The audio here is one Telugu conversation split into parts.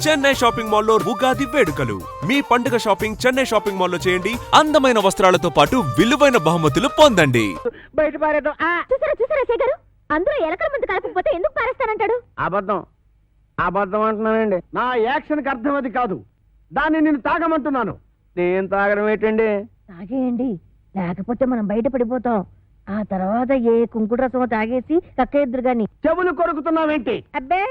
చెన్నై షాపింగ్ మాల్లో ఉగాది వేడుకలు. మీ పండుగ షాపింగ్ చెన్నై షాపింగ్ మాల్లో చేయండి. అందమైన వస్త్రాలతో పాటు విలువైన బహుమతులు పొందండి. బయట పారేద్దాం. చూసారా శేఖరు, అందరూ ఎలకల ముందు కలపకపోతే ఎందుకు పారేస్తానంటాడు? అబద్ధం అంటున్నానండి. నా యాక్షన్ కి అర్థం అది కాదు. దాన్ని నేను తాగమంటున్నాను. నేను తాగడం ఏంటండి? తాగేయండి, లేకపోతే మనం బయట పడిపోతాం. ఆ తర్వాత ఏ కుంకుడు రసమో తాగేసి కక్కేద్దరు గాని. చెవులు కొరుకుతున్నావేంటి? అబ్బే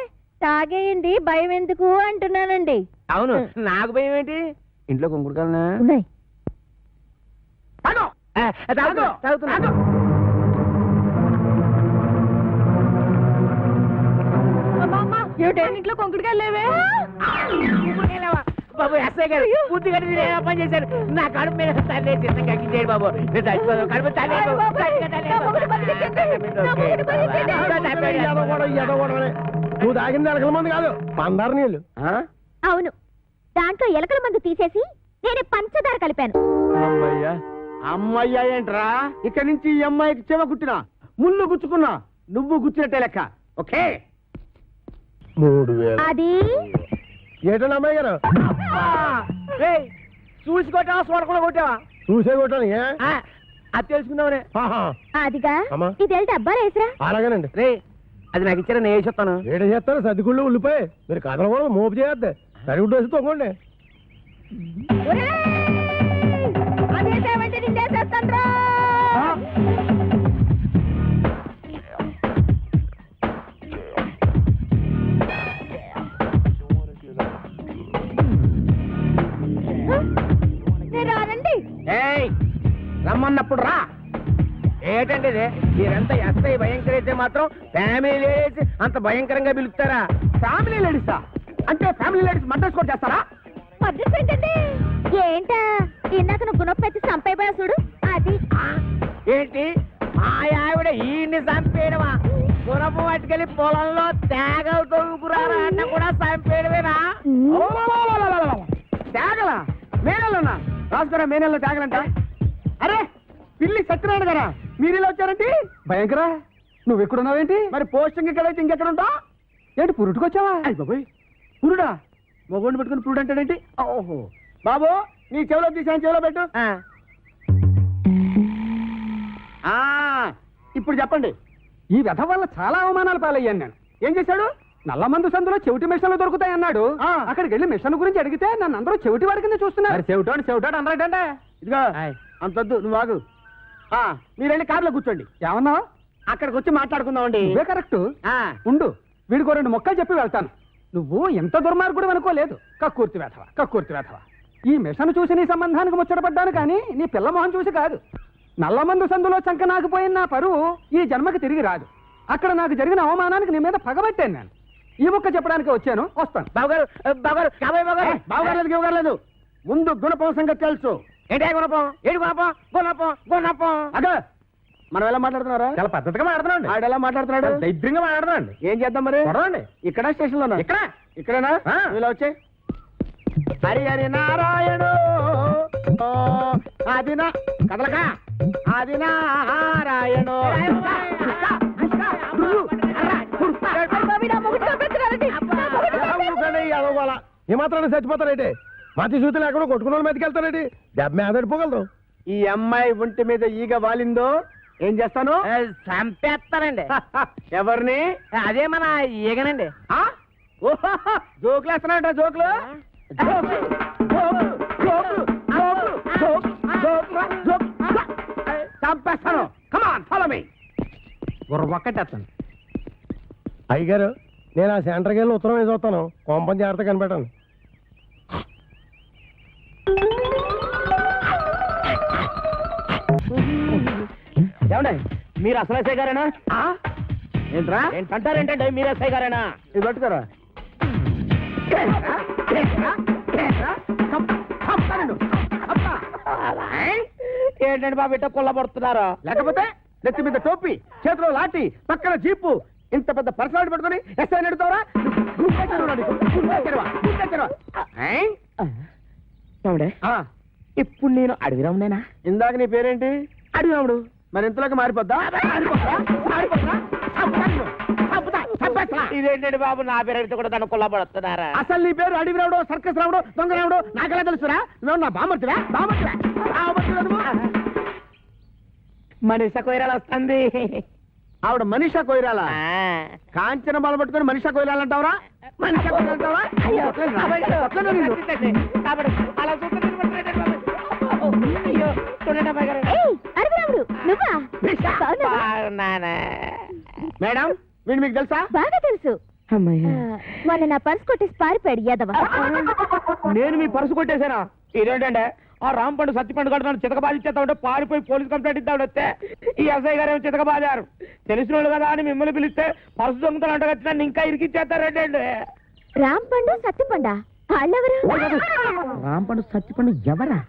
తాగేయండి, భయం ఎందుకు అంటున్నానండి. అవును, నాకు భయం ఏంటి? ఇంట్లో కుంకుడుకాయనా ఉన్నాయి. ఇంట్లో కుంకుడుకాయలు లేవే. బాబు ఎస్ఐ గారు బుద్ధి కట్టి మీరు ఏమో పని చేశారు. నా కడుపు మీద తల్లి చిన్న కక్కించేయండి బాబు. నేను చచ్చిపోతాను. కడుపు తల్లి నువ్వు తాగింది ఎలకల మంది కాదు, పందారు నీళ్ళు. అవును, దాంట్లో ఎలకల మందు తీసేసి నేనే పంచదార కలిపాను. అమ్మయ్యా ఏంట్రా? ఇక్కడి నుంచి ఈ అమ్మాయికి చెవ కుట్టినా ముళ్ళు గుచ్చుకున్నా నువ్వు గుచ్చినట్టే లెక్క. ఓకే 3000. అది ఏటండి అమ్మాయి గారు? చూసి కొట్టావా స్వర్గంలో కొట్టావా? చూసే కొట్టాను. అది తెలుసుకుందామనే. అదిగా అమ్మా. ఇది వెళ్తే అబ్బాయి వేసరా. అలాగేనండి. రే అది నాకు ఇచ్చారా, నేను వేసేస్తాను. ఏడ చేస్తారు సర్దిగుళ్ళు ఉల్లిపోయి మీరు కథలు కూడా మోపు చేయద్దు. సరిగుడ్డు వేసి తొంగండి. రమ్మన్నప్పుడు రా. ఏంటండి ఇది? మీరంతా ఎస్ఐ భయంకర అయితే మాత్రం ఫ్యామిలీ లేడీస్ అంత భయంకరంగా పిలుస్తారా? ఫ్యామిలీ లేడీసా? అంటే ఫ్యామిలీ లేడీస్ మర్డర్స్ కూడా చేస్తారా? మద్రస్ ఏంటండి? ఏంటా ఇందాక నువ్వు గుణపెత్తి చంపైపోయా చూడు అది. ఏంటి మా ఆవిడ ఈయన్ని చంపేయడమా? గుణపు పట్టుకెళ్ళి పొలంలో తేగలు తొలుగురారా అన్న కూడా చంపేయడమేనా? తేగలా? మేనల్లోనా? రాసుకోరా, మేనల్లో తేగలంట. అరే పిల్లి సత్యనారాయణ గారా, మీరు ఇలా వచ్చారండి? భయంకరా, నువ్వు ఎక్కడున్నావేంటి? మరి పోస్టింగ్ ఎక్కడైతే ఇంకెక్కడ ఉంటావు ఏంటి? పురుటుకొచ్చావా? అయ్యి బాబోయ్, పురుడా? మొగోడిని పెట్టుకుని పురుడు అంటాడేంటి? ఓహో బాబు, నీ చెవిలో తీసాను, చెవిలో పెట్టు. ఇప్పుడు చెప్పండి. ఈ వ్యధ వల్ల చాలా అవమానాలు పాలయ్యాను నేను. ఏం చేశాడు? నల్లమందు సందులో చెవిటి మిషన్లు దొరుకుతాయన్నాడు. అక్కడికి వెళ్ళి మిషన్ గురించి అడిగితే నన్ను అందరూ చెవిటి వాడి కింద చూస్తున్నారు. చెవిటాడు అన్నాడంటే ఇదిగో అంతొద్దు, నువ్వు ఆగు. మీరు వెళ్ళి కారులో కూర్చోండి. ఏమన్నా? అక్కడికి వచ్చి మాట్లాడుకుందామండి. ఇవే కరెక్ట్. ఉండు, వీడికో 2 మొక్కలు చెప్పి వెళ్తాను. నువ్వు ఎంత దుర్మార్గుడు అనుకోలేదు. కక్కుర్తి వేధవా. ఈ మిషన్ చూసి నీ సంబంధానికి ముచ్చటపడ్డాను కానీ నీ పిల్ల మొహం చూసి కాదు. నల్లమందు సందులో చంక నాకుపోయిన నా పరువు ఈ జన్మకి తిరిగి రాదు. అక్కడ నాకు జరిగిన అవమానానికి నీ మీద పగబట్టాను నేను. ఈ ముక్క చెప్పడానికి వచ్చాను, వస్తాను. బావగారు ముందు గుణపం సంగతి తెలుసు. ఏంటే గుణపం? ఏడు గుణపం. అదే మనం ఎలా మాట్లాడుతున్నారా? చాలా పద్ధతిగా మాట్లాడుతున్నాడు. ఆడు ఎలా మాట్లాడుతున్నాడు? దైద్యంగా మాట్లాడుతున్నాడు. ఏం చేద్దాం మరి? ఇక్కడ స్టేషన్ లో ఇక్కడేనా? ఇలా వచ్చే హరి నారాయణ అది నా కదలక అది నారాయణ. ఏ మాత్రాన్ని చచ్చిపోతారేంటి? మతి సూతులు ఎక్కడో కొట్టుకున్న వాళ్ళు మీదకెళ్తారేంటి? దెబ్బ మీద పడిపోగలదు. ఈ అమ్మాయి ఒంటి మీద ఈగ వాలిందో ఏం చేస్తాను? చంపేస్తానండి. ఎవరిని? అదే మన ఈగనండి. జోకులు వేస్తున్నాడ? జోకులు చంపేస్తాను. Come on follow me. ఒక్కటేస్తాను. అయ్యగారు, నేను ఆ సెంటర్కి వెళ్ళి ఉత్తరం వేసి వస్తాను. కోంపం జాగ్రత్త కనిపెట్టాను. ఏమండి, మీరు అసలు ఎస్ఐ గారేనా? ఏంట్రా ఏంటంటారేంటండి? మీరు ఎస్ఐ గారేనా? ఇది పట్టుకోరా. ఏంటండి బాబు ఇట్ట కొల్లబడుతున్నారా? లేకపోతే నెత్తి మీద టోపీ, చేతిలో లాఠీ, పక్కన జీపు, ఇంత పెద్ద పర్సనాలిటీ పట్టుకుని ఎస్ఐ నడుతావరా? ఇప్పుడు నేను అడవిరామునేనా? ఇందాక నీ పేరేంటి? అడవిరాముడు. మరి ఇంతలోకి మారిపోద్దా? ఇదేంటండి బాబు, నా పేరు కూడా దాన్ని కొల్లబడుతున్నారా? అసలు నీ పేరు అడివి రావడం, సర్కస్ రావడం, దొంగ రావడం నాకెలా తెలుసురా? నువ్వు నా బామర్తివా? మనిషి కొయ్యరాలు వస్తుంది. ఆవిడ మనీషా కొయిరాల కాంచన బాల పట్టుకొని మనీషా కొయిరాల అంటావరా? మనీషా కొయిరాల అంటావా? అయ్యో, అలా మేడం వీడు మీకు తెలుసా? బాగా తెలుసు. మొన్న నా పర్స్ కొట్టేసి పారిపోయాడు యాదవ. నేను మీ పరుసు కొట్టేశానా? ఇదేంటంటే ఆ రాంపండు సత్తిపండు కడుతున్నాడు చితకబాదిచ్చేస్తా ఉంటే పారిపోయి పోలీస్ కంప్లైంట్ ఇద్దాడు వస్తే ఈ ఎస్ఐ గారు ఏమో చితకబాదారు. తెలిసిన వాళ్ళు కదా అని మిమ్మల్ని పిలిస్తే పరుసు దొంగతలు అంటగచ్చినా ఇంకా ఇరికిచ్చేస్తారంటే. రాంపండు సత్తిపండా వాళ్ళెవరు? రాంపండు సత్తిపండు ఎవరా?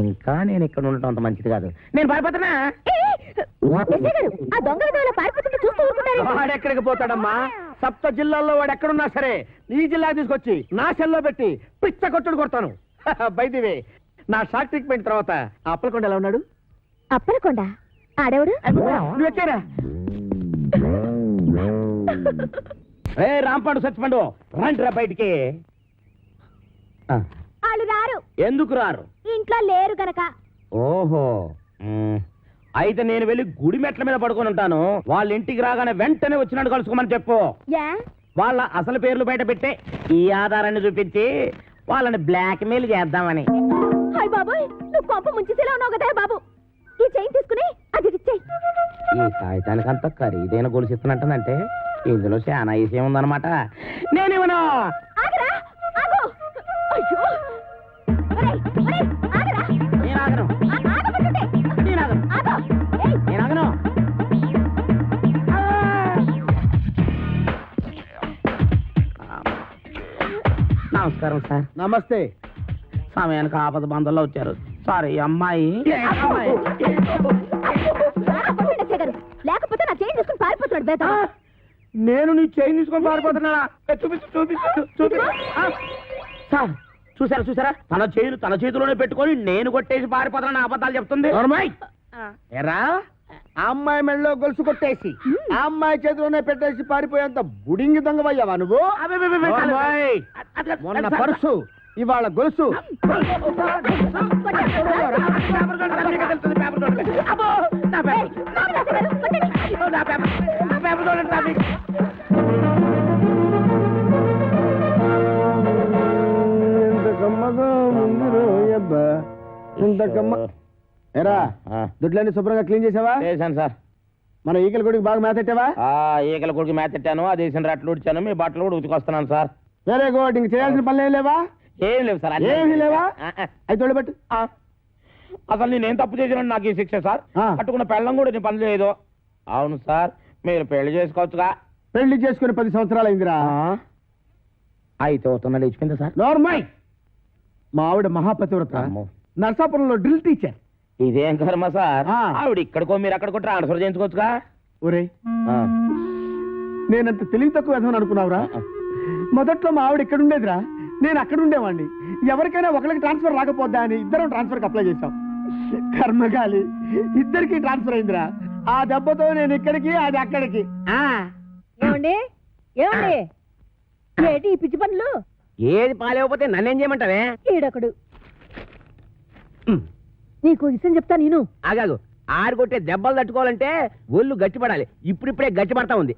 ఇంకా నేను ఇక్కడ ఉండటం అంత మంచిది కాదు. నేను పారిపోతున్నా. ఆ దొంగ విధంగా పారిపోతుంటే చూస్తూ ఊరుకుంటారు. వాడెక్కడికి పోతాడమ్మా? సప్త జిల్లాల్లో వాడు ఎక్కడున్నా సరే ఈ జిల్లా తీసుకొచ్చి నా సెల్లో పెట్టి పిచ్చ కొట్టుడు కొడతాను. బైదివే నా షార్ట్ ట్రీట్మెంట్ తర్వాత ఆ అప్పలకొండ ఎలా ఉన్నాడు? అప్పలకొండ ఆడేవుడు? నువ్వు ఎక్కారా? ఏ రాంపండు సత్తిపండు రండిరా బయటికి. వాళ్ళు రారు. ఎందుకు రారు? ఇంట్లో లేరు గనక. ఓహో, అయితే నేను వెళ్ళి గుడి మెట్ల మీద పడుకొని ఉంటాను. వాళ్ళ ఇంటికి రాగానే వెంటనే వచ్చినట్టు కలుసుకోమని చెప్పు. వాళ్ళ అసలు పేర్లు బయట పెట్టే ఈ ఆధారాన్ని చూపించి వాళ్ళని బ్లాక్ మెయిల్ చేద్దామని. హాయ్ బాబోయ్, నువ్వు కొంప ముంచేసేలా ఉన్నావు కదా బాబు. ఈ చైన్ తీసుకుని అది ఇచ్చేయ్. ఈ కాగితానికి అంత ఖరీదైన గొలుసు ఇస్తున్నట్టుందంటే ఇందులో చాలా విషయం ఉందన్నమాట. నేనేమన్నా ఆగరా, ఆగు. అయ్యో, ఒరేయ్, ఒరేయ్, ఆగరా. నేను ఆగను, ఆగమంటుంటే. నేను ఆగను, ఆగు. ఏయ్, నేను ఆగను. నమస్కారం సార్. నమస్తే. సమయానికి ఆపద బంధంలో వచ్చారు. సారీ అమ్మాయి. లేకపోతే నా చైన్ తీసుకుని పారిపోతున్నాడు బేట. నేను నీ చైన్ తీసుకొని పారిపోతున్నాడా? చూపించు చూపించు చూపించు. సార్ చూసారా చూసారా, తన చైన్ తన చేతిలోనే పెట్టుకొని నేను కొట్టేసి పారిపోతున్నా అబద్ధాలు చెప్తుంది. ఎరా ఆ అమ్మాయి మెళ్ళలో గొలుసు కొట్టేసి ఆ అమ్మాయి చేతిలోనే పెట్టేసి పారిపోయేంత బుడింగి దొంగవయ్యావా నువ్వు? మొన్న పర్సు ఇవాళ గొలుసు. ఎరా దుడ్లన్నీ శుభ్రంగా క్లీన్ చేసావా? చేశాను సార్. మన ఈకల గుడికి బాగా మేతెట్టావా? ఈకల కొడుకు మేతెట్టాను, అది వేసిన రట్లు ఉడిచాను, మీ బట్టలు కూడా ఉతికొస్తున్నాను సార్. Very good. ఇంక చేయాల్సిన పనులు ఏం లేవా? ఏం లేవు సార్. ఏమీ లేవా? అయితే తోడబెట్టు. అసలు నేనేం తప్పు చేసిన నాకు ఈ శిక్ష సార్? పట్టుకున్న పెళ్ళం కూడా నీ పని లేదు. అవును సార్, మీరు పెళ్లి చేసుకోవచ్చుగా. పెళ్లి చేసుకుని 10 సంవత్సరాలు అయిందిరా. అయితే అవుతున్నా లేచిపోయిందా సార్? నార్మల్. మా ఆవిడ మహాపతివ్రత, నర్సాపురంలో డ్రిల్ టీచర్. ఇదేం కర్మ సార్? ఆవిడ ఇక్కడికో మీరు అక్కడికో ట్రాన్స్ఫర్ చేయించుకోవచ్చుగా. ఒరే నేనంత తెలివి తక్కువ వేద్దామని అనుకున్నావురా? మొదట్లో మా ఆవిడ ఇక్కడ ఉండేదిరా, నేను అక్కడ ఉండేవాడిని. ఎవరికైనా ఒకరికి ట్రాన్స్ఫర్ రాకపోద్దా అని ఇద్దరం ట్రాన్స్ఫర్కి అప్లై చేశాం. కర్మగాలి ఇద్దరికి ట్రాన్స్ఫర్ అయిందిరా. ఆ దెబ్బతో నేను ఇక్కడికి అది అక్కడికి. ఏమండి ఏమండి ఏంటి ఈ పిచ్చి పనులు? ఏది పాలేకపోతే నన్నేం చేయమంటావే? ఈడొకడు. నీకు విషయం చెప్తా నేను. ఆగాగు, ఆరుగొట్టే దెబ్బలు తట్టుకోవాలంటే ఒళ్ళు గట్టిపడాలి. ఇప్పుడిప్పుడే గట్టిపడతా ఉంది.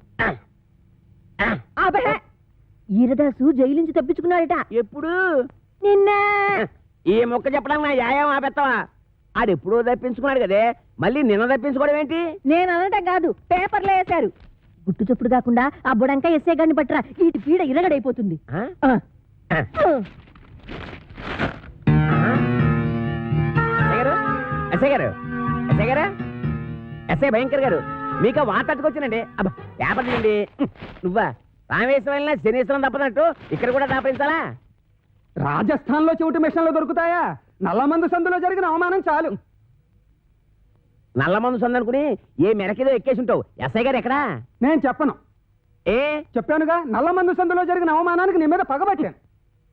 ఈరదాసు జైలు నుంచి తప్పించుకున్నాడట. ఎప్పుడు? నిన్న. ఈ మొక్క చెప్పడానికి నా యాయం ఆపెత్తావా? ఆడెప్పుడో తప్పించుకున్నాడు కదే, మళ్ళీ నిన్న తప్పించుకోవడం ఏంటి? నేను అనటం కాదు, పేపర్లో వేశారు. గుట్టు చప్పుడు కాకుండా ఆ బుడంకా ఎస్ఏ గారిని పట్టరా, ఇటు పీడ ఇరగడైపోతుంది. ఎస్ఐ భయంకర్ గారు, మీకు వార్తకొచ్చినండి. అబ్బా పేపర్ తీయండి. నువ్వా రామేశ్వరం వెళ్ళినా శనీశ్వరం తప్పనట్టు ఇక్కడ కూడా దాపరించాలా? రాజస్థాన్ లో చెవిటి మిషన్లు దొరుకుతాయా? నల్లమందు సందులో జరిగిన అవమానం చాలు. నల్ల మందు సందనుకుని ఏ మెరకేదో ఎక్కేసి ఉంటావు. ఎస్ఐ గారు ఎక్కడా? నేను చెప్పను. ఏ చెప్పానుగా, నల్లమందు సందులో జరిగిన అవమానానికి నీ మీద పగబట్టాను.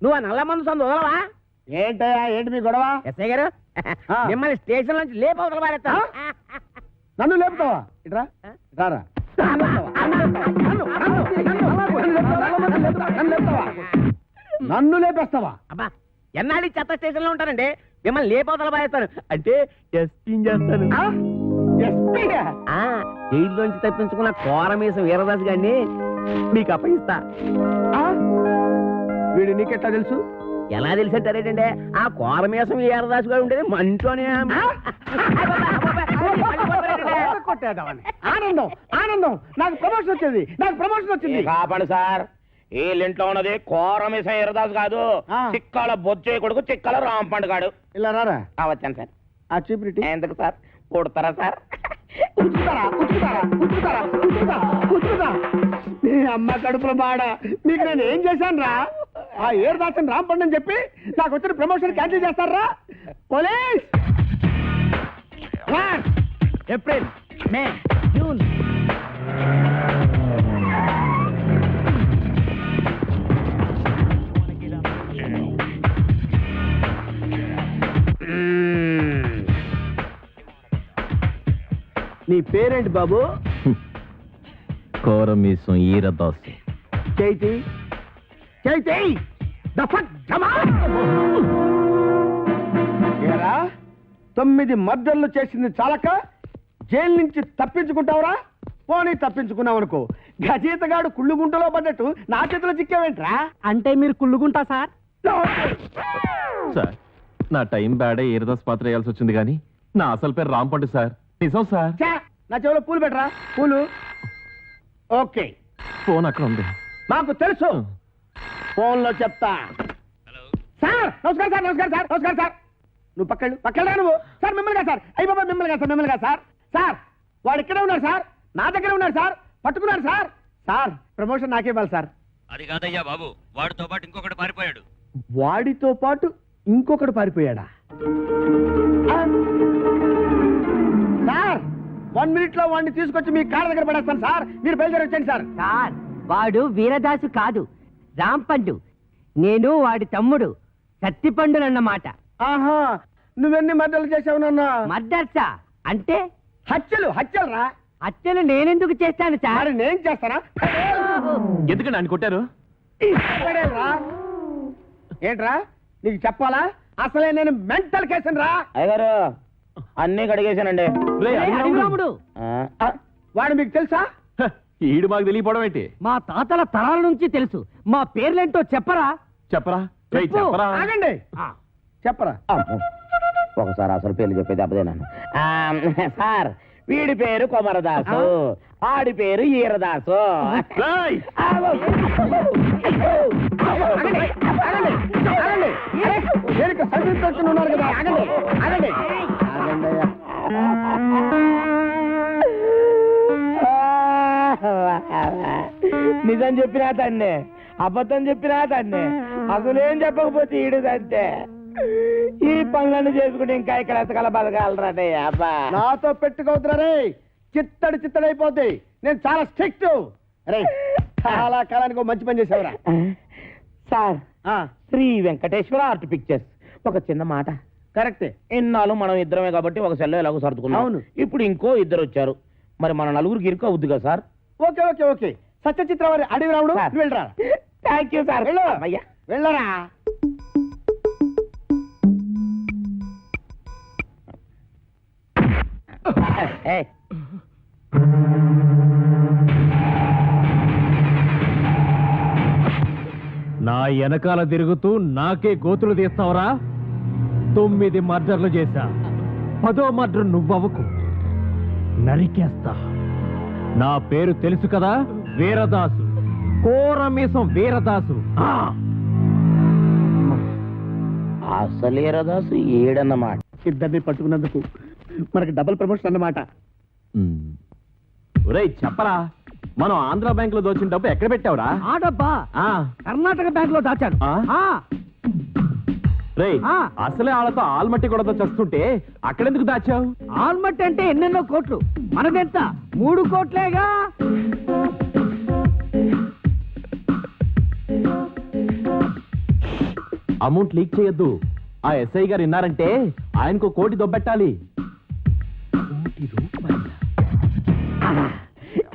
నువ్వు ఆ నల్ల మందు సందు వదలవా? ఏంటయ్యా ఏంటి మీ గొడవ? ఎస్ఐ గారు మిమ్మల్ని స్టేషన్ నుంచి లేపవతల పారేస్తా. నన్ను లేపుతావా? ఇట్రా రారా. లేవమంటే లేపుతా. నన్ను లేపుతావా? నన్ను లేపేస్తావా? అబ్బా ఎన్నాళ్ళు చెత్త స్టేషన్ లో ఉంటానండి, మిమ్మల్ని లేపోతల బాయేస్తాను అంటే టెస్టింగ్ చేస్తాను. ఎస్పీగా? జైల్లోంచి తప్పించుకున్న కోరమీసం వీరదాస్ గారిని మీకు అప్పగిస్తా. వీడు నీకెట్లా తెలుసు? ఎలా తెలిసంటారేటండి, ఆ కోరమీసం వీరదాస్ గారు ఉండేది మంచోనే. కొట్టేద్దామని. ఆనందం ఆనందం, నాకు ప్రమోషన్ వచ్చింది, నాకు ప్రమోషన్ వచ్చింది. కాపాడు సార్, వీళ్ళింట్లో ఉన్నది కోరమీసం వీరదాస్ కాదు, చిక్కాల బొచ్చే కొడుకు చిక్కాల రాంపండు గాడు. ఇలా రారా. వచ్చాను సార్. ఆ చూపిరిటీ ఎందుకు సార్ కొడతారా సార్? నీ అమ్మ కడుపుల బాడ, మీకు నేను ఏం చేశాను రా? ఆ ఏరుదాసన్ రాంపండు అని చెప్పి నాకు వచ్చిన ప్రమోషన్ క్యాన్సిల్ చేస్తారా? పోలీస్! ఏప్రిల్, మే, జూన్. నీ పేరేంటి బాబు? కోరమీసం ఈరదాసు. చైతి చైతి ఏరా, 9 మర్డర్లు చేసింది చాలక జైలు నుంచి తప్పించుకుంటావురా? పోనీ తప్పించుకున్నావు, గజీతగాడు కుళ్ళుగుంటలో పడ్డట్టు నా చేతిలో చిక్కావేంట్రా? అంటే మీరు కుళ్ళుకుంటా సార్? సార్, నా టైం బ్యాడే ఈరదాస్ పాత్ర వేయాల్సి వచ్చింది కానీ నా అసలు పేరు రాంపండు సార్. నిజం సార్. ఛా, నా చెవిలో పూలు పెట్టరా, పూలు. ఓకే, ఫోన్ అక్కడ ఉంది. మాకు తెలుసు, ఫోన్లో చెప్తా. సార్ నమస్కారం సార్, నమస్కారం సార్, నమస్కారం సార్. నువ్వు పక్కడా నువ్వు? సార్ మిమ్మల్ని కాదు సార్, అయ్యి బాబా మిమ్మల్ని కాదు సార్, మిమ్మల్ని కాదు సార్. సార్ వాడు ఇక్కడే ఉన్నాడు సార్, నా దగ్గర ఉన్నాడు సార్, పట్టుకున్నాడు సార్. సార్ ప్రమోషన్ నాకే ఇవ్వాలి సార్. అది కాదయ్యా బాబు, వాడితో పాటు ఇంకొకటి పారిపోయాడు. వాడితో పాటు ఇంకొకడు పారిపోయాడా? సార్ 1 minute లో వాడిని తీసుకొచ్చి మీ కాళ్ళ దగ్గర పడేస్తాను సార్, మీరు బయలుదేరి వచ్చండి సార్. సార్ వాడు వీరదాసు కాదు, రాంపండు. నేను వాడి తమ్ముడు సత్తిపండునన్నమాట. ఆహా, నువ్వెన్ని మర్డర్లు చేసావు నాన్న? మర్డర్సా అంటే? హత్యలు రా. హత్యలు నేనెందుకు చేస్తాను సార్? మరి నేను చేస్తానా? ఎందుకండి ఆయన కొట్టారు? పడేయరా. ఏంట్రా నీకు చెప్పాలా? అసలే నేను మెంటల్ కేసును రా. అయ్యగారు అన్నీ కడిగేశానండి. రాముడు, వాడు మీకు తెలుసా? హ, ఈడు మాకు తెలియపోవడం ఏంటి? మా తాతల తరాల నుంచి తెలుసు. మా పేర్లేంటో చెప్పరా? చెప్పరా? రేయ్, చెప్పు. చెప్పరా? ఆగండి, చెప్పరా. అమ్మో, ఒకసారి అసలు పేర్లు చెప్పేది అబ్బదేనాను. సార్ వీడి పేరు కొమరదాసు, ఆడి పేరు ఈరదాసు. రేయ్! ఉన్నారు కదా, ఆగండి ఆగండి ఆగండి. నిజం చెప్పినా తన్నే, అబద్ధం చెప్పినా తన్నే, అసలేం చెప్పకపోతే ఈడుదంటే. ఈ పనులన్నీ చేసుకుంటే ఇంకా ఇక్కడ ఎత్తకాల బతకాలరాడే అబ్బా. నాతో పెట్టుకోవద్దురా రే, చిత్తడైపోద్ది. నేను చాలా స్ట్రిక్ట్. రే, చాలా కాలానికి ఒక మంచి పని చేసావురా. Sir, Sri Venkateswara art pictures. ఒక చిన్న మాట. కరెక్టే. ఇన్నాళ్ళు మనం ఇద్దరమే కాబట్టి ఒక సెల్లో ఎలాగో సర్దుకున్నాం. అవును. ఇప్పుడు ఇంకో ఇద్దరు వచ్చారు, మరి మన నలుగురికి ఇరుకు అవుద్ది కదా sir? Okay okay okay. Satyachitra వారి అడవి రాముడు, నువ్వు వెళ్ళరా. Thank you sir. వెళ్ళు. అయ్యా వెళ్ళరా. నా వెనకాల తిరుగుతూ నాకే గోతులు తీస్తావరా? 9 మర్డర్లు చేశా, 10వ మర్డర్ నువ్వవకు, నరికేస్తా. నా పేరు తెలుసు కదా, వీరదాసు, కోరమీసం వీరదాసు. అసలు ఈరదాసు ఏడన్నమాట. ఇద్దరిని పట్టుకున్నందుకు మనకి డబుల్ ప్రమోషన్ అన్నమాట. ఒరేయ్ చెప్పరా, మనం ఆంధ్ర బ్యాంక్ లో దోచిన డబ్బు ఎక్కడ పెట్టావురా? ఆ డబ్బా కర్ణాటక బ్యాంక్ లో దాచాను. రేయ్, అసలే వాళ్ళతో ఆల్మట్టి కూడా చస్తుంటే అక్కడెందుకు దాచావు? ఆల్మట్టి అంటే ఎన్నెన్నో కోట్లు, మనదెంత? 3 కోట్లేగా. అమౌంట్ లీక్ చేయొద్దు. ఆ ఎస్ఐ గారు విన్నారంటే ఆయనకు 1 కోటి దొబ్బెట్టాలి.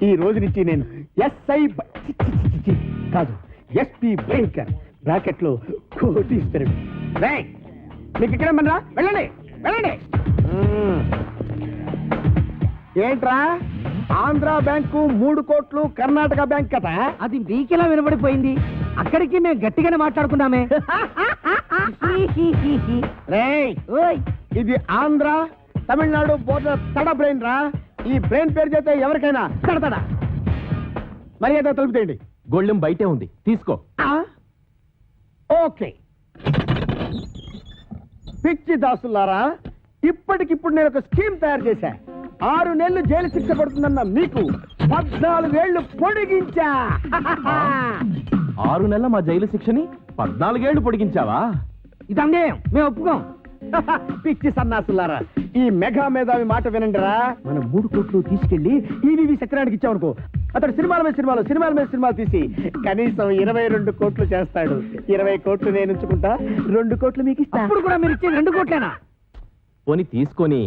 ఈ రోజు నుంచి నేను ఎస్ఐ కాదు, ఎస్పీ భయంకర్ బ్రాకెట్ లో కోటీశ్వరుడు. రేయ్, మీకు ఇక్కడ మనరా వెళ్ళండి వెళ్ళండి. ఏంట్రా ఆంధ్ర బ్యాంకు 3 కోట్లు, కర్ణాటక బ్యాంక్ కదా? అది మీకెలా వినబడిపోయింది? అక్కడికి మేము గట్టిగానే మాట్లాడుకున్నామే. రేయ్, ఇది ఆంధ్ర తమిళనాడు బోర్డర్ తడ బ్రెయిన్ రా. ఈ బ్రెయిన్ పేరు చేస్తే ఎవరికైనా తడతడా. మరి ఏదో తలుపుతేయండి. గొళ్ళెం బయటే ఉంది, తీసుకో. ఓకే. పిచ్చి దాసులారా, ఇప్పటికిప్పుడు నేను ఒక స్కీమ్ తయారు చేశా. 6 నెలలు జైలు శిక్ష పడుతుందన్న మీకు 14 ఏళ్లు పొడిగించా. 6 నెలల మా జైలు శిక్షని 14 ఏళ్లు పొడిగించావా? ఇది అన్యాయం, మేము ఒప్పుకోం. పిచ్చి సన్నాసులారా, ఈ మెగా మేధావి మాట వినండిరా. మనం 3 కోట్లు తీసుకెళ్లి ఈవీవి సత్యనారాయణకి ఇచ్చామనుకో, అతడు సినిమాల మీద సినిమాలు తీసి కనీసం 22 కోట్లు చేస్తాడు. 20 కోట్లు నేను ఉంచుకుంటా, 2 కోట్లు మీకు ఇస్తా. ఇప్పుడు కూడా మీరు ఇచ్చే 2 కోట్లేనా? పోని తీసుకొని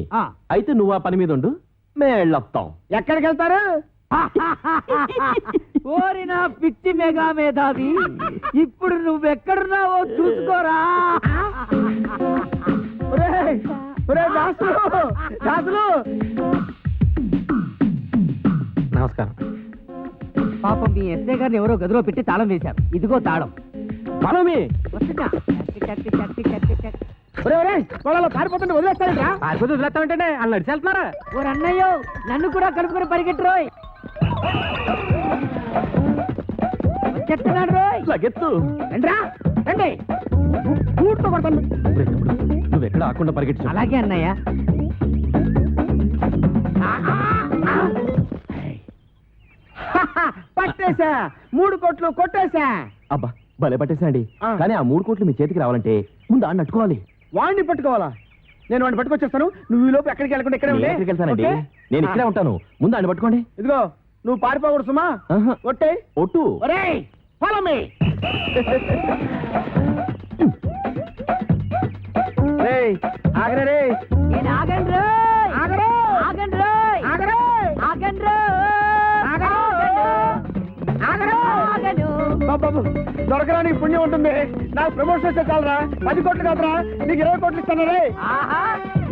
అయితే నువ్వు ఆ పని మీద ఉండు, మేము వెళ్ళొస్తాం. ఎక్కడికి వెళ్తారు? ఓరి నా పిచ్చి మెగా మేధావి, ఇప్పుడు నువ్వెక్కడున్నావో చూసుకోరా. ఒరేయ్, ఒరేయ్ దాసులు. నమస్కారం. పాపం మీ ఎస్ఐ గారిని ఎవరో గదిలో పెట్టి తాళం వేశారు. ఇదిగో తాళం. మనమే వస్తున్నా. పొలాల్లో పారిపోతుంటే వదిలేస్తారా? వదిలేస్తామంటే వాళ్ళు నడిచి వెళ్తున్నారా? ఓ అన్నయ్యో, నన్ను కూడా కలుపుకొని పరిగెట్టురోయ్. చెప్తున్నాడు రోయ్. లగెత్తు. రండిరా, రండి. కూర్చో కొడతాను. నువ్వెక్కడ ఆకుండా పరిగెట్టు. అలాగే అన్నయ్య. పట్టేశా, 3 కోట్లు కొట్టేశా. అబ్బా భలే పట్టేసండి. కానీ ఆ 3 కోట్లు మీ చేతికి రావాలంటే ముందు ఆడిని అట్టుకోవాలి. వాడిని పట్టుకోవాలా? నేను వాడిని పట్టుకొచ్చేస్తాను. నువ్వు ఈ లోపు ఎక్కడికి వెళ్ళకుండా ఇక్కడే ఉండే. ఎక్కడికి వెళ్తానండి? నేను ఇక్కడే ఉంటాను. ముందు ఆడిని పట్టుకోండి. ఇదిగో, నువ్వు పారిపోకూడదు సుమా. ఒట్టే ఒట్టు. ఒరేయ్, follow me. రేయ్, ఆగరే రేయ్. నేను ఆగండి రోయ్. ఆగరే. ఆగండి రోయ్. ఆగరే. ఆగండి రోయ్. ఆగరే. ఆగను. బాబు, దొరకరా నీకు పుణ్యం ఉంటుంది. నాకు ప్రమోషన్ వస్తే చాలరా. 10 కోట్లు కాదురా, నీకు 20 కోట్లు ఇస్తాను రే. ఆహా,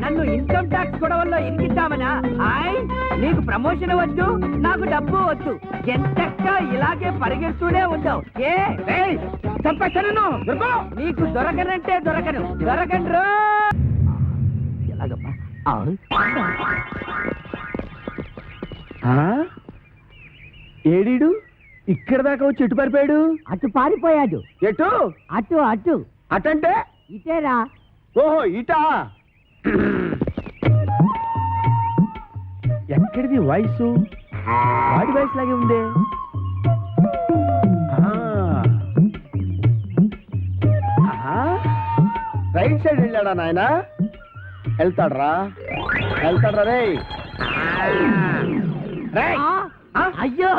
నన్ను ఇన్కమ్ ట్యాక్స్ గొడవల్లో ఇరికిద్దామనా? హాయ్, నీకు ప్రమోషన్ వద్దు, నాకు డబ్బు వద్దు. ఎంతక్క ఇలాగే పరిగెడుతూనే ఉందావు. ఏ చంపేస్తాను. నీకు దొరకనంటే దొరకను. దొరకండ్రో. ఎలాగమ్మా? ఏడీడు ఇక్కడ దాకా వచ్చి ఎటు పారిపోయాడు? అటు పారిపోయాడు. ఎటు? అటు అటు అటంటే ఇటేరా. ఓహో, ఇటా. ఎక్కడిది వాయిస్? వాడి వాయిస్ లాగే ఉందే. రైట్ సైడ్ వెళ్ళాడా నాయన? వెళ్తాడ్రా రే. అయ్యో,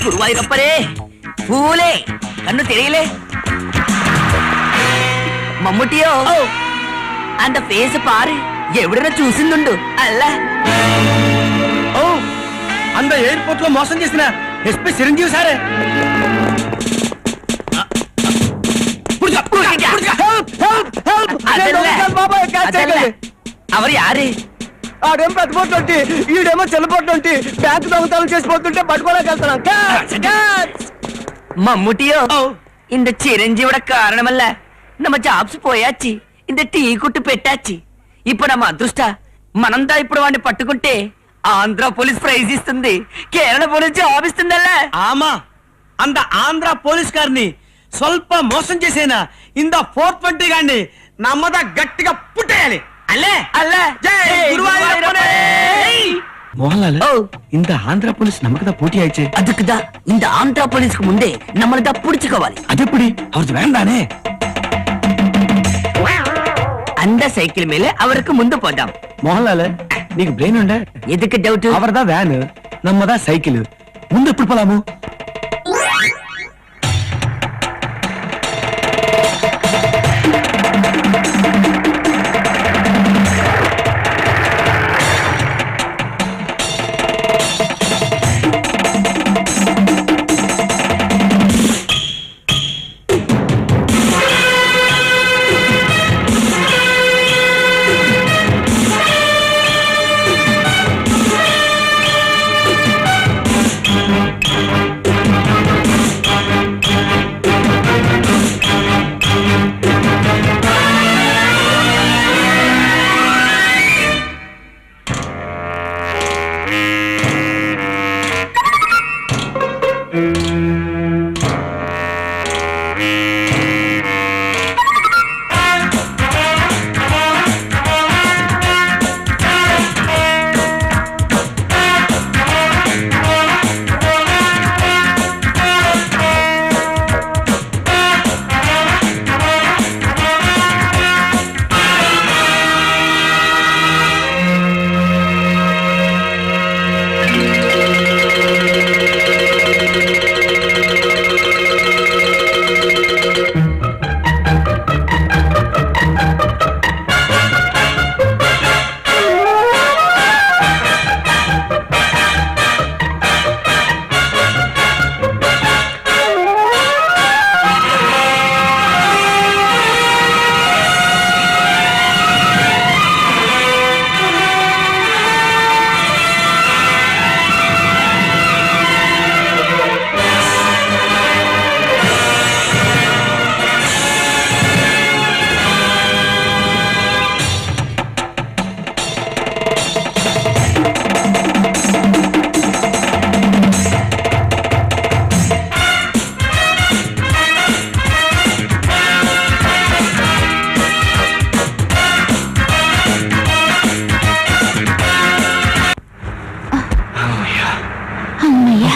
குருவாயூரப்பரே, பூலே கண்ணு தெரியலே. మమ్ముటియో, అంత ఫేస్ పారు ఎవడైనా చూసిందుండు. అల్లా అంద ఎయిర్పోర్ట్ లో మోసం చేసిన ఎస్పీ చిరంజీవి సారే. అవరు యారు? ఆడేమో పెద్దపోతుంటే, ఈడేమో చెల్లపోతుంటే, బ్యాంకు దొంగతనం చేసిపోతుంటే పట్టుకోలేకెళ్తున్నాం. మమ్ముటియో, இந்த చిరంజీవుడ కారణమల్ల நம்ம జాబ్స్ పోయాచి, இந்த టీ కుట్టు పెట్టాచి. ఇప్పుడు நம்ம అదృష్ట మనంతా ఇప్పుడు వాడిని పట్టుకుంటే ఆంధ్ర పోలీస్ ప్రైజ్ ఇస్తుంది, కేరళ పోలీస్ జాబ్ ఇస్తుందల్ల. ఆమా, అంద ఆంధ్ర పోలీస్ గారిని స్వల్ప మోసం చేసేనా ఇంద 420 గారిని నమ్మద గట్టిగా పుట్టేయాలి. అల్లే అల్ల மோகன்லால் இந்த ஆந்திரா போலீஸ் நமக்கு தான் போட்டி ஆயிடுச்சு. அதுக்குதான் இந்த ஆந்திரா போலீஸ்க்கு முன்னே நம்மள தான் புடிச்சுக்கோవాలి. அது எப்படி? அவருக்கு வேண்டானே. அந்த சைக்கிள் மேல அவருக்கு ముందు పోదాం. మోహన్లాల్, నీకు బ్రెయిన్ ఉండే? ఎదుకు డౌట్? అవరదా వ్యాన్, నమ్మదా సైకిల్. ముందు ఎప్పుడు పోదాము?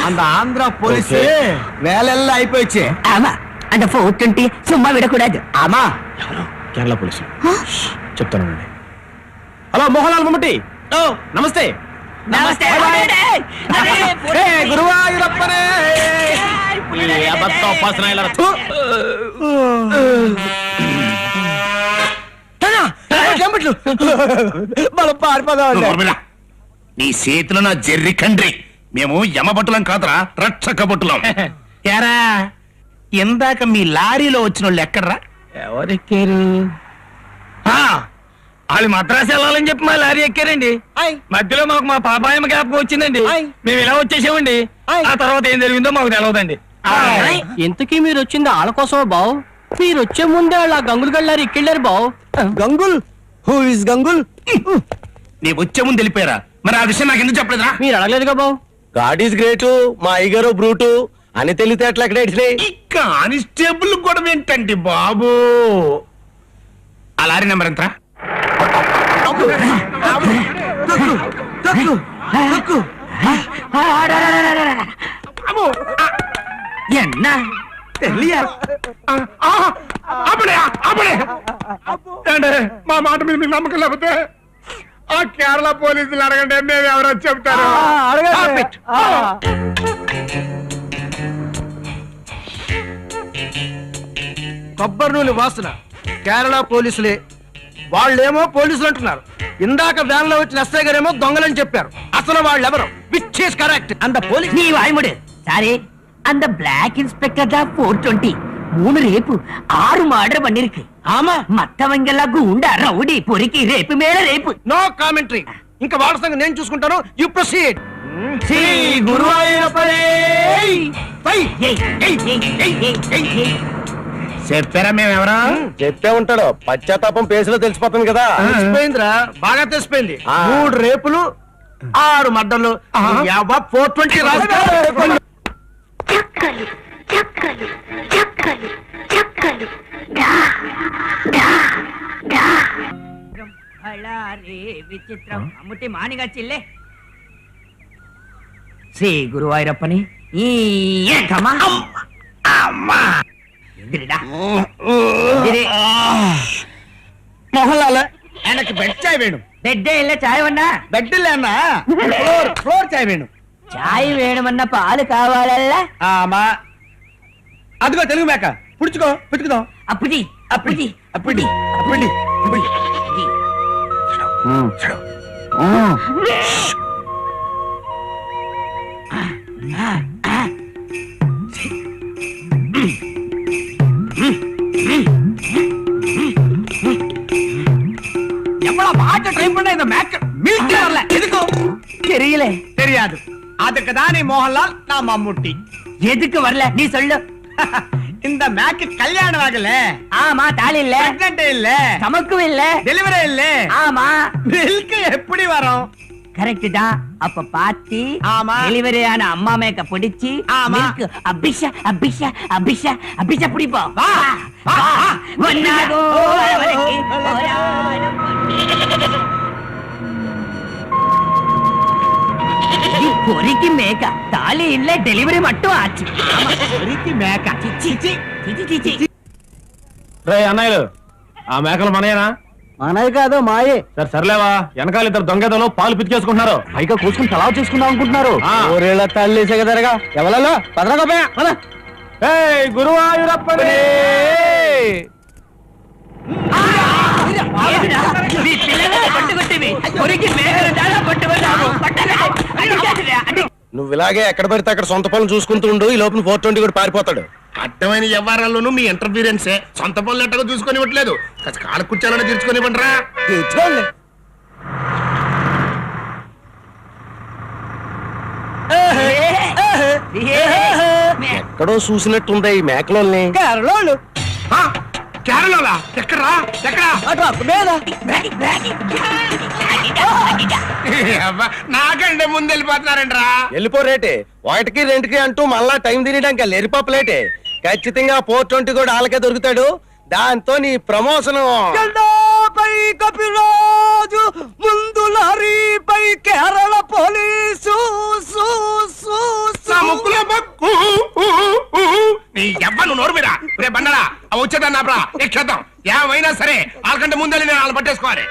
அந்த ஆந்திரா போலீஸ் வேலையெல்லாம் అయిపోయిச்சு ஆமா அந்த 420 சும்மா விடக்கூடாது ఆమా కేరళ పోలీసు చెప్తానండి హలో మోహన్లాల్ మమ్మటి ఓ నమస్తే నమస్తే గురువాయూరప్పనే మనం పారిపోదాం నీ చేతిలో నా జెర్రి కండ్రి మేము యమబట్టులం కాదురా రక్షక బట్టులం ఎరా ఇందాక మీ లారీలో వచ్చిన వాళ్ళు ఎక్కడ్రా ఎవరెక్కారు వాళ్ళు మద్రాసు వెళ్ళాలని చెప్పి మా లారీ ఎక్కారండి మధ్యలో మాకు మా పాపాయమ్మ జ్ఞాపకం వచ్చిందండి మేము ఇలా వచ్చేసామండి ఆ తర్వాత ఏం జరిగిందో మాకు తెలియదండి ఇంతకీ మీరు వచ్చింది వాళ్ళ కోసమా బావు మీరు వచ్చే ముందే వాళ్ళ గంగులు గళ్ళారు ఎక్కెళ్ళారు బావు గంగుల్ హూ ఇస్ గంగుల్ నీ వచ్చే ముందు వెళ్ళిపోయారా మరి ఆ విషయం నాకు ఎందుకు చెప్పలేదురా మీరు అడగలేదుగా బావు గాడ్ ఈస్ గ్రేట్ మా అయ్యగారు బ్రూటు అని తెలివితేటలు ఎక్కడ ఇచ్చినాయి కానిస్టేబుల్ కూడా ఏంటండి బాబు ఆ లారీ నెంబర్ ఎంతరా என்ன మా మాట మీద మీకు నమ్మకం లేకపోతే ఆ కేరళ పోలీసులు అడగండి మేము ఎవరో చెప్తారు కొబ్బరి నూనె వాసన కేరళ పోలీసులే వాళ్ళేమో పోలీసులు అంటున్నారు ఇందాక వ్యాన్ లో వచ్చిన ఎస్ఐ గారేమో దొంగలని చెప్పారు అసలు వాళ్ళెవరు విచ్ ఈస్ కరెక్ట్ అంత పోలీస్ நீ வாய்முடு சாரி அந்த பிளாக் இன்ஸ்பெக்டர் தான் 420 3 ரேப்பு 6 மர்டர் பண்ணிருக்கு ఆమా மத்தவங்க எல்லாம் குண்டா ரவுடி பொறுக்கி ரேப்பு மேல ரேப்பு నో కామెంటరీ ఇంకా వాళ్ళ సంగతి నేను చూసుకుంటాను యు ప్రొసీడ్ శ్రీ గురువాయూరప్పనే చెప్పారా మేము ఎవరా చెప్తే ఉంటాడు పశ్చాత్తాపం పేసులో తెలిసిపోతుంది కదా తెలిసిపోయిందిరా బాగా తెలిసిపోయింది 3 రేపులు 6 మడ్డలు 420 రాజు చక్కలు చక్కలు చక్కలు చక్కలు డా డా డా బళారే విచిత్రం అమ్ముటి మానిగచ్చిల్లే శ్రీ గురువాయూరప్పని ఈ ఏకమా అమ్మా எந்திரிடா எந்திரி మోహన్లాల్ எனக்கு బెడ్ చాయ్ వేణు బెడ్డే இல்ல చాయ్ వన్నా బెడ్ లేనా ఫ్లోర్ చాయ్ వేణు చాయ్ వేణమన్న పాలు కావాలల్ల ఆమా అదిగో తెలుగు మేక పుడుచుకో పుచ్చుకుదాం అప్పుడి అప్పుడి అప్పుడి అప్పుడి అప్పుడి எவ்வளவு பாட்டு ட்ரை பண்ண இந்த மேக் மில்க் வரல எதுக்கு தெரியல தெரியாது அதுக்கு தானே மோகன்லால் நான் மம்முட்டி எதுக்கு வரல நீ சொல்லு இந்த மேக்கு கல்யாணம் ஆகல ஆமா தாலி இல்ல பிரெக்னன்ட் இல்ல சமக்கும் இல்ல டெலிவரி இல்ல ஆமா மில்க் எப்படி வரும் கரெக்ட் தான் அப்ப பாத்தி ஆமா. டெலிவரி ஆன அம்மா மேக்க பிடிச்சி ஆமா. மில்க் அபிஷா அபிஷா அபிஷா அபிஷா பிடிப்போம் வா, வா, வா. ஒன்னாகோ அரவணைக்கு போராடும் பொறிக்கு மேக்க தாலி இல்ல டெலிவரி மட்டும் ஆச்சு பொறிக்கு మేక చిచ్చి చిచ్చి చిచ్చి రే అన్నయ్యలు ఆ మేకలు మనయేనా మనవి కాదు మాయే సరే సర్లేవా వెనకాల ఇద్దరు దొంగదలు పాలు పితికేసుకుంటున్నారు పైగా కూర్చుని తలావు చేసుకుందాం అనుకుంటున్నారు ఆ. ఊరేళ్ళ తల్లి సెగదరగా ఎవరలో పదరగా గురువాయూరప్పనే ఏమిరా? నీ పిల్లలని పట్టుకొట్టివి పొరికి మేకలు చాలా పట్టుకున్నావు నువ్వు ఇలాగే ఎక్కడ పడితే అక్కడ సొంత పనులు చూసుకుంటూ ఉండు ఈ లోపల 420 కూడా పారిపోతాడు అడ్డమైన వ్యవహారాల్లోనూ మీ ఇంటర్ఫీరెన్సే సొంత పనులు ఎట్టగా చూసుకొని ఇవ్వట్లేదు కాళ్ళ కూర్చోాలని తీర్చుకొని ఇవ్వండిరా తెచ్చుకోండి ఎక్కడో చూసినట్టుంది ఈ మేకలోల్ని కేరళోళ్ళు కేరళ ఎక్కడ్రా ఎక్కడా నాకంటే ముందు వెళ్ళిపోతున్నారంట్రా వెళ్ళిపో రేటే వాటికి రెంట్కి అంటూ మళ్ళా టైం తినడానికి ఎరిపప్పలేటే ఖచ్చితంగా 420 కూడా వాళ్ళకే దొరుకుతాడు దాంతో నీ ప్రమోషన్ కపిరాజు ముందు లారీపై కేరళ పోలీసు నీ ఎవ్వను నోరు మీద రే బండరా వచ్చేదాన్ని ఆపరా ఎక్కేద్దాం ఏమైనా సరే వాళ్ళకంటే ముందే నేను వాళ్ళని పట్టేసుకోవాలి